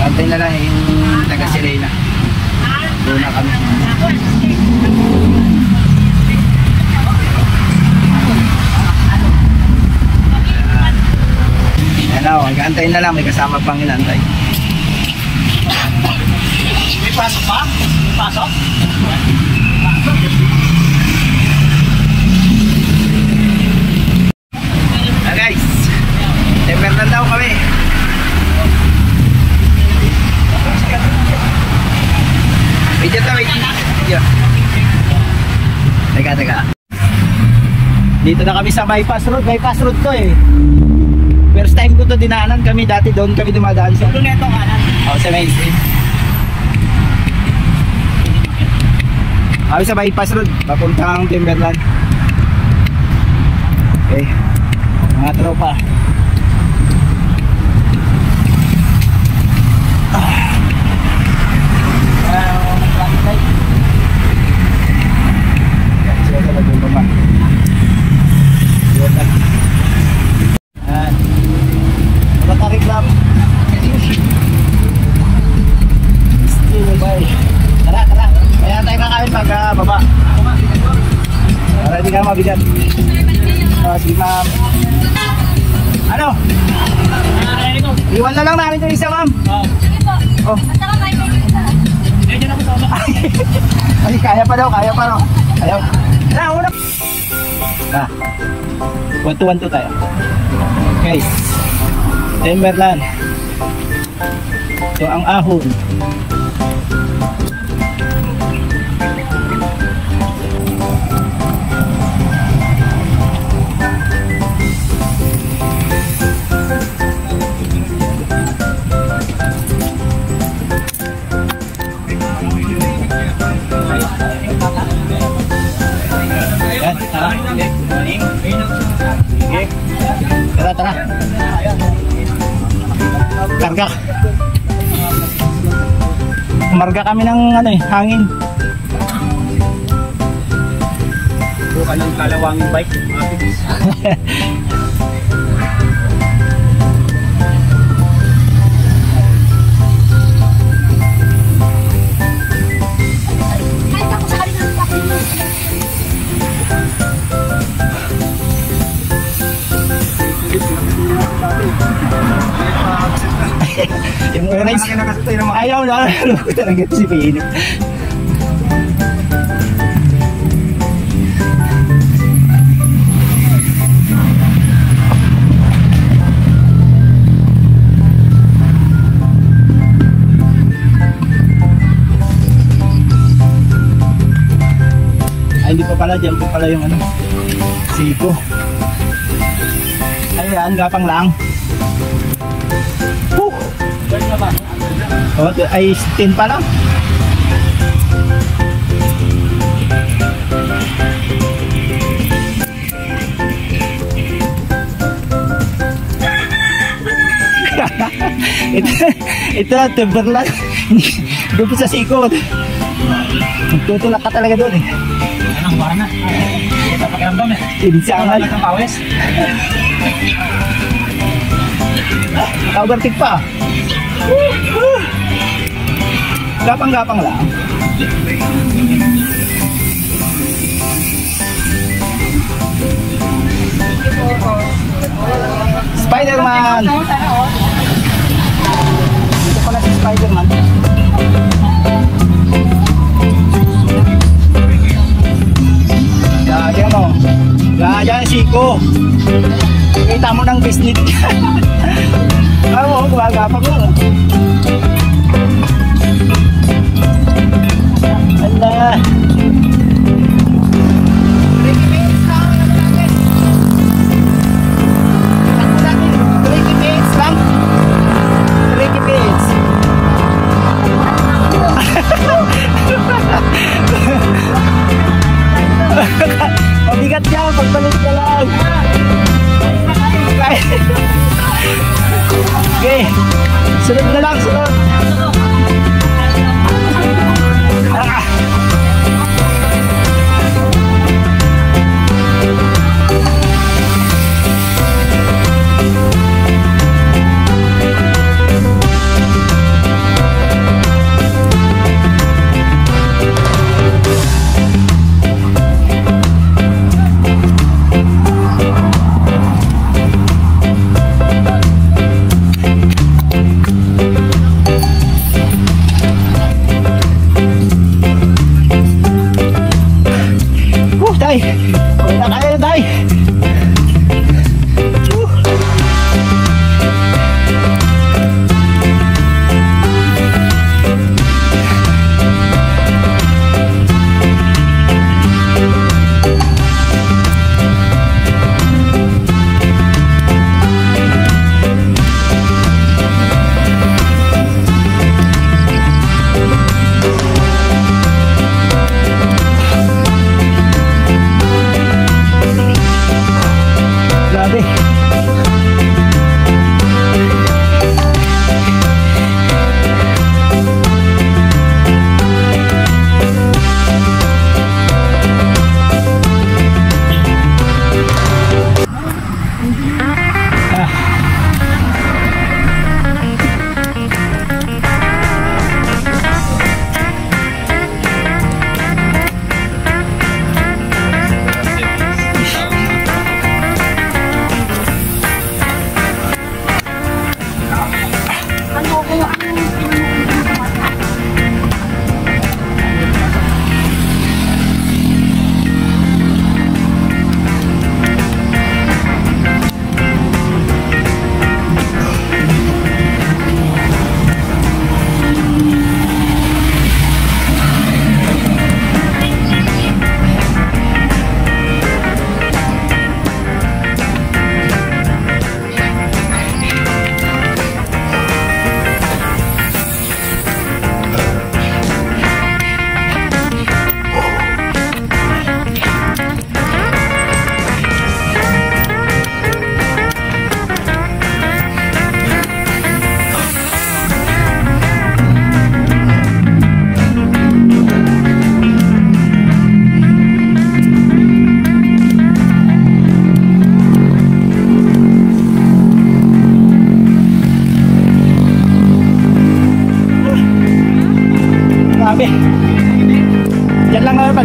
Antay na lang yung taga Sirena. Doon na kami. Yan o, mag-antay na lang. May kasama pang inantay. May pasok ba? May pasok? Guys, temper na daw kami. Medyo to, medyo. Teka. Dito na kami sa bypass road. Bypass road to eh. First time ko to dinaanan kami. Dati doon kami dumadaan sa Luneto kanan. Oh, sa main street. Kami sa bypass road. Papuntang Timberland. Okay. Mga tropa. Reklam. Tara. Kaya tayo kakain pag baba. Para hindi ka mabigat. Sige ma'am. Ano? Iwan na lang namin yung isa ma'am. Oh. Ay, kaya pa daw. Ayaw. Una. Ah. 1-2-1-2 tayo. Okay. Timberland. So ang ahon. Yan, tara. Karga. Marga kami ng hangin. Buka ng kalawangin bike. Yung rice ayaw na ko talaga si Pino. Ay hindi pa pala, dyan pa pala yung siko. Ayan, gapang lang. Oh, ay 10 pa lang. ito Timberland. Doon sa sikod. Tutulak ka talaga doon eh. Anong buwan na? Ito pakiramdam eh. Insangan. Ang pawis. Overtake pa. Gapang-gapang lang. Spider-Man. Dito pala si Spider-Man. Gaya mo. Gaya siko. Kita mo ng business. Oo, gumagapang mo. Allah. 30 minutes. Mabigat yan, pagbalik na lang. Okay, sunod na lang, sunod.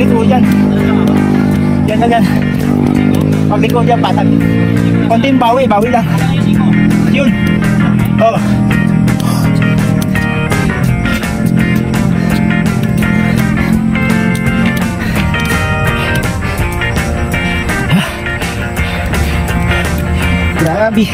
pagliko dyan. Yan na yan. Pagliko dyan, patag. Konting bawi lang. Yun. Oh. Grabe.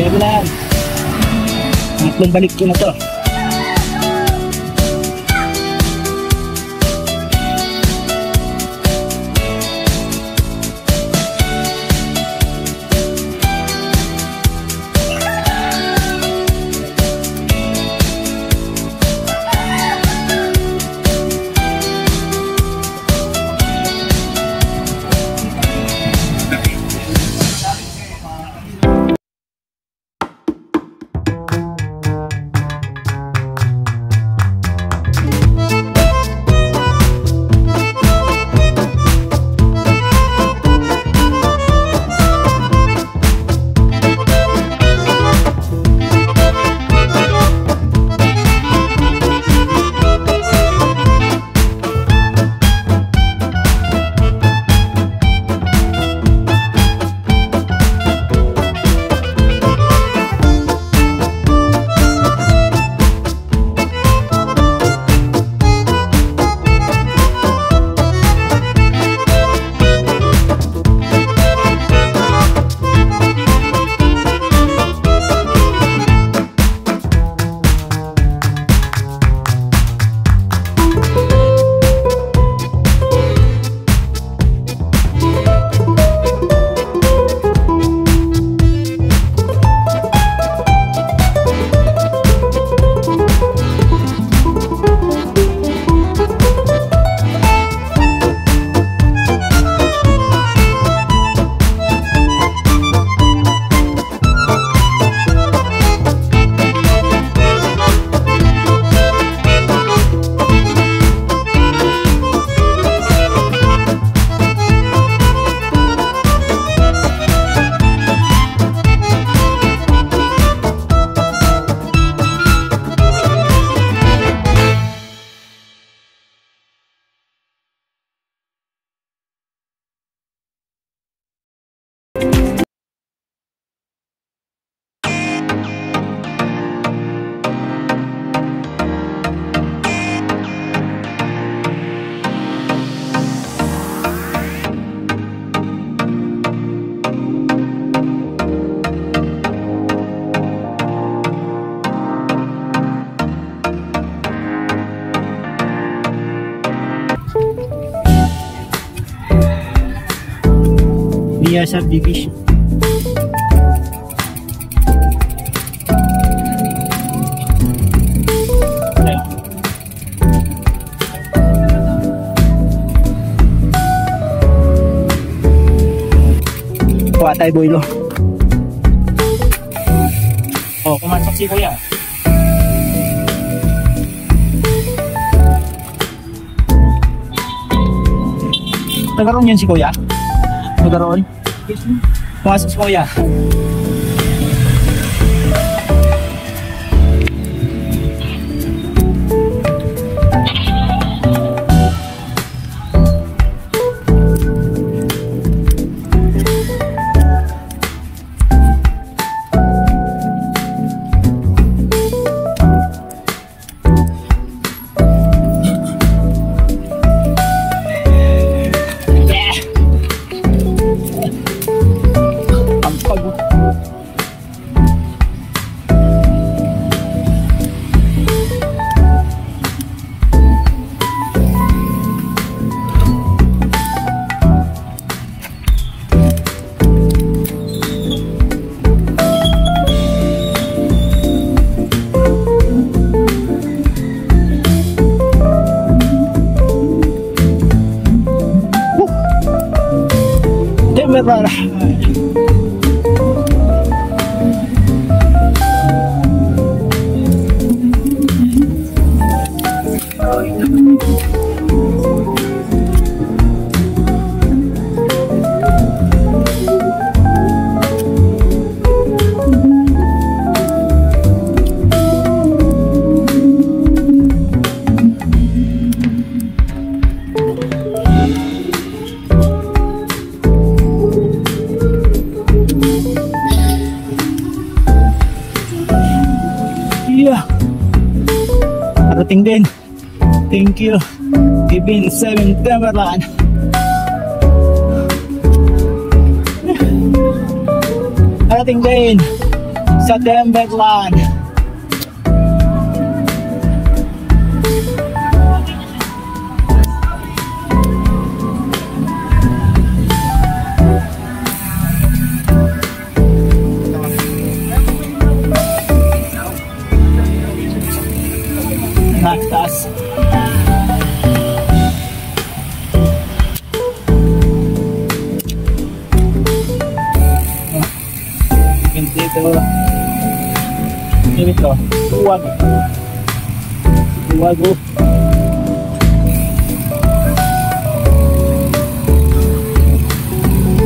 Pero na yan. Pangatlong balik ko na to. Kuya subdivision. Kuha tayo boylo. Oh, pumasok si Kuya. Nagaroon yun si Kuya? Nagaroon? Pumasok si Kuya. Para parating din. Thank you. Kevin 7 Timberland. Parating din sa Timberland. Taas. Dito. Tuwag. Tuwag.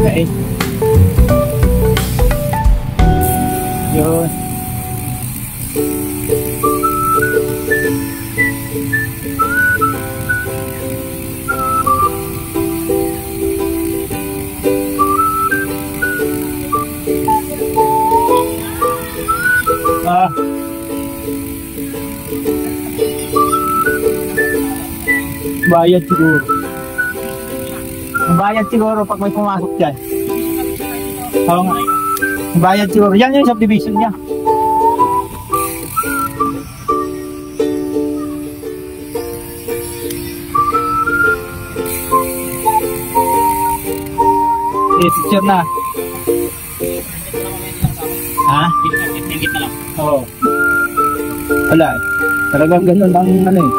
Okay. Yun. Bayad siguro. Bayad siguro pag may pumasok dyan. Oo nga. Bayad siguro. Yan yung subdivision niya. Picture na. Ha? Tingit na lang. Oo. Wala eh. Talagang ganun ang ano eh.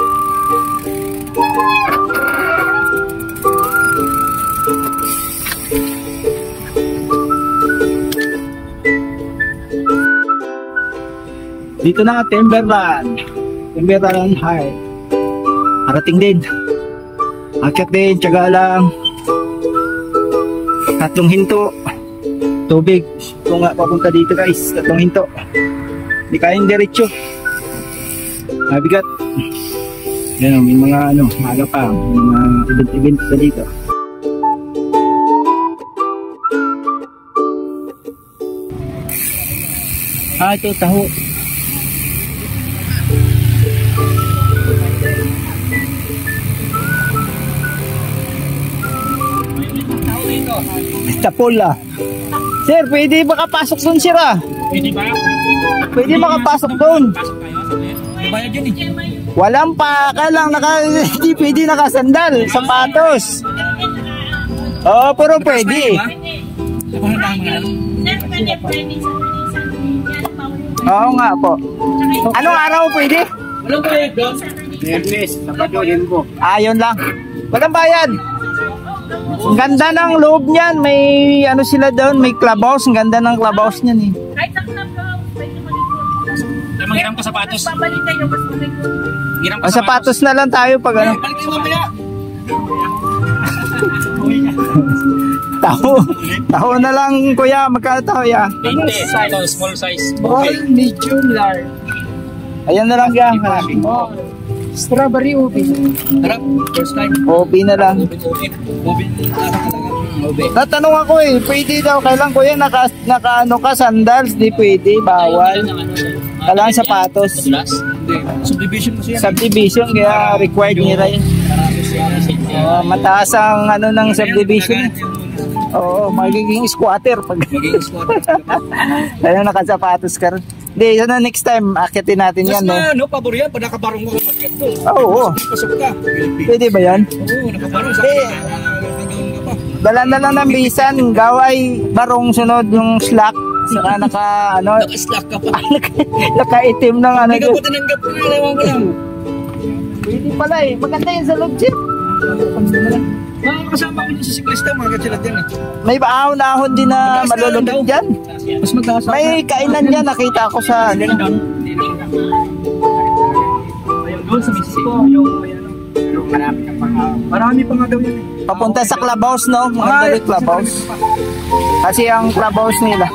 Dito na Timberland. Timberland High. Harating din. Akyat din, tiyaga lang. 3 hinto. Tubig. Kung nga papunta dito guys, 3 hinto. Hindi kayang diretso. Mabigat. Yan o, may mga ano, maaga pa. May mga event sa dito. Ito, taho. Tapola. Sir, pwede makapasok doon, sir ah. Pwede ba? Pwede makapasok doon. Pasok tayo. May bayad yun eh. Walang paka lang, hindi pwede nakasandal, sapatos. Oo, pero pwede. Oo nga po. Anong araw pwede? Walang bayad doon? Biyernes, Sabado, Linggo. Yun lang. Walang bayad. Ang ganda ng loob niyan. May ano sila doon, may clubhouse. Ang ganda ng clubhouse niyan eh. Kahit ang clubhouse, pwede maligo. Manghiram ka sapatos. Babalik kayo, mas maligo. Manghiram ka Sapatos na lang tayo pag ano. Balik kayo mamaya. Taho na lang kuya. Magkano taho ya? 20, ito, small size. Small, medium, large. Ayan na lang yan. Oh, strawberry ubi. Harap, first time. Obi na lang. Natanong ako eh, pwede daw. Kailan kuya naka ano ka, sandals? Di pwede, bawal. Kailangan sapatos. Subdivision mo siya. Subdivision, kaya required nila yun. Mataas ang ano ng subdivision. Oo, magiging squatter pag Magiging squatter. kaya nakasapatos ka rin. Hindi, yun na next time, akitin natin Mas yan. na, no, pabor yan. Pag nakabarong mo ka mag-get doon. Oo. Pasok ka. Pwede ba yan? Oo, nakabarong. Sa Eh, hanggang ka pa. dala na lang ng bisan, gaway, barong sunod yung slack. Saka naka, ano, Naka-slack ka pa. nakaitim ng ano. Hindi ka po tinanggap ko. Nalawan ko lang. Pwede pala eh, maganda yun sa loob, chip. Mga kasama ko dun sa siklista, mga katsilat yan. May ahon-ahon din na malulupit dyan. Mas magkasa. May kainan dyan, nakita ko sa ano. Doon sa Mexico, yung marami pa nga daw yun. Papunta sa clubhouse, no? Mga clubhouse. Kasi ang clubhouse nila.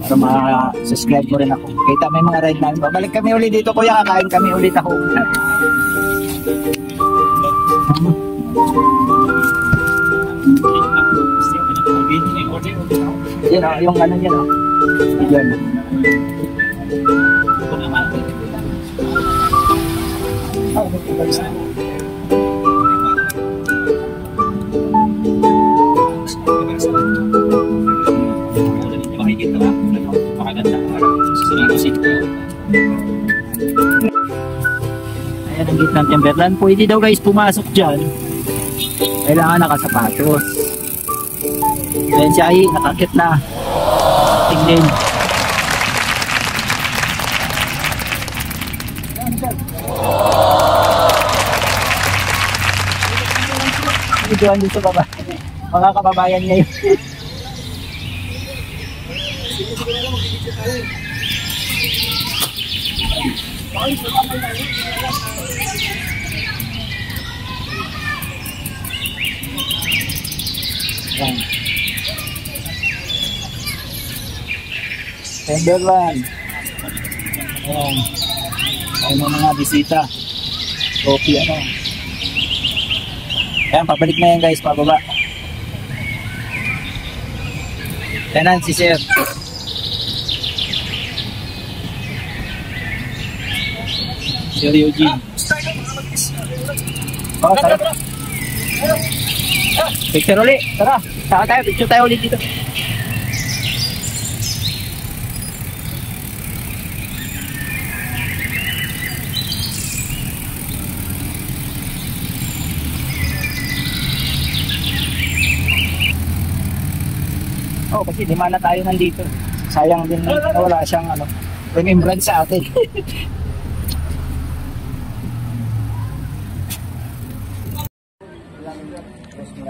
Para ma-subscribe mo rin ako. Kita may mga ride namin. Babalik kami ulit dito, kuya. Kakain kami ulit ako. Yan o, yung ano yan o. Yan. Ayan ang gitna ng Timberland. Pwede daw guys pumasok dyan. Kailangan nakasapatos. Ayan siya ay nakakit na. Tingin. Videoan dito baba. Mga kababayan ngayon. Ayan. Timberland. Ayan. Ayan ang mga bisita. Coffee ano. Ayan, pabalik na yan guys, pababa. Tanan si Sir. Sir Eugene. Oh, tara. Picture ulit. Tara. Saka tayo, picture tayo ulit dito. Oh, kasi lima na tayo nandito. Sayang din na wala siyang ano, remembrance sa atin.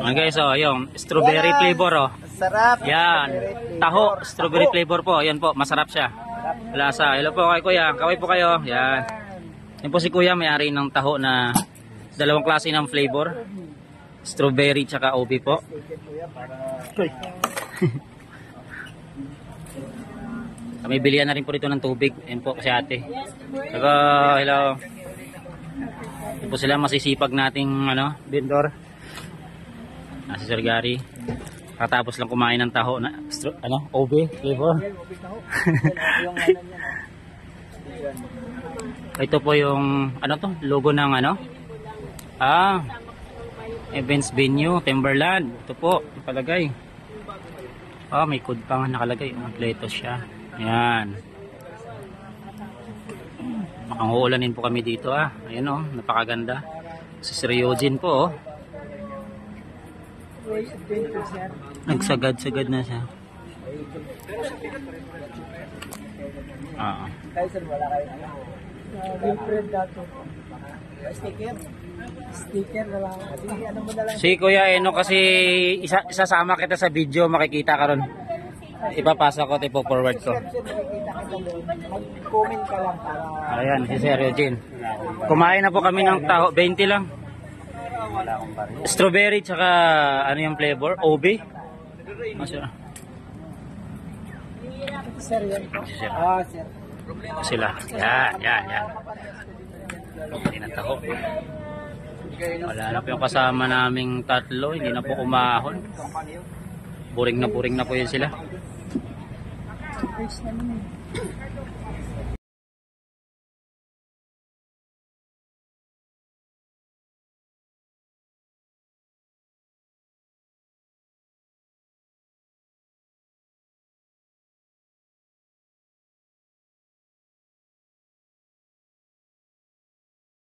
Okay, so yung strawberry flavor oh. Sarap. Yan. Taho, strawberry flavor po. Yan po, masarap siya. Lasa. Hello po kay Kuya. Kaway po kayo. Yan. Yan po si Kuya, may-ari ng taho na dalawang klase ng flavor. Strawberry tsaka OB po. May bilihan na rin po dito ng tubig. Yan po kasi ate. Saka, hello. Yan po sila masisipag nating ano, vendor. Si Sir Gary. Katapos lang kumain ng taho na ano, OB flavor. Ito po yung ano to, logo ng ano? Events venue, Timberland. Ito po, nakalagay. May code pa nga nakalagay. Kompleto siya. Ayan. Makangulanin po kami dito Ayan napakaganda. Si Sir Eugene po Toy Adventure, sir. Nagsagad-sagad na siya. Oo. Kayo sir, wala kayo na. Wilfred Dato. Sticker. Sticker na lang. Sige, ano mo na lang. Si Kuya Eno kasi isasama kita sa video, makikita ka ron. Ipapasa ko, ipo-forward ko. Nakikita ka doon. Mag-comment ka lang para... Ayan, si Sir Eugene. Kumain na po kami ng taho, 20 lang. Strawberry tsaka ano yung flavor? OB? Masya. Sir, yan po. Si Sir. Sir. Sila. Yan. Okay na taho. Wala na po yung kasama naming tatlo. Hindi na po umahon. Buring na po yun sila. Fish naman eh.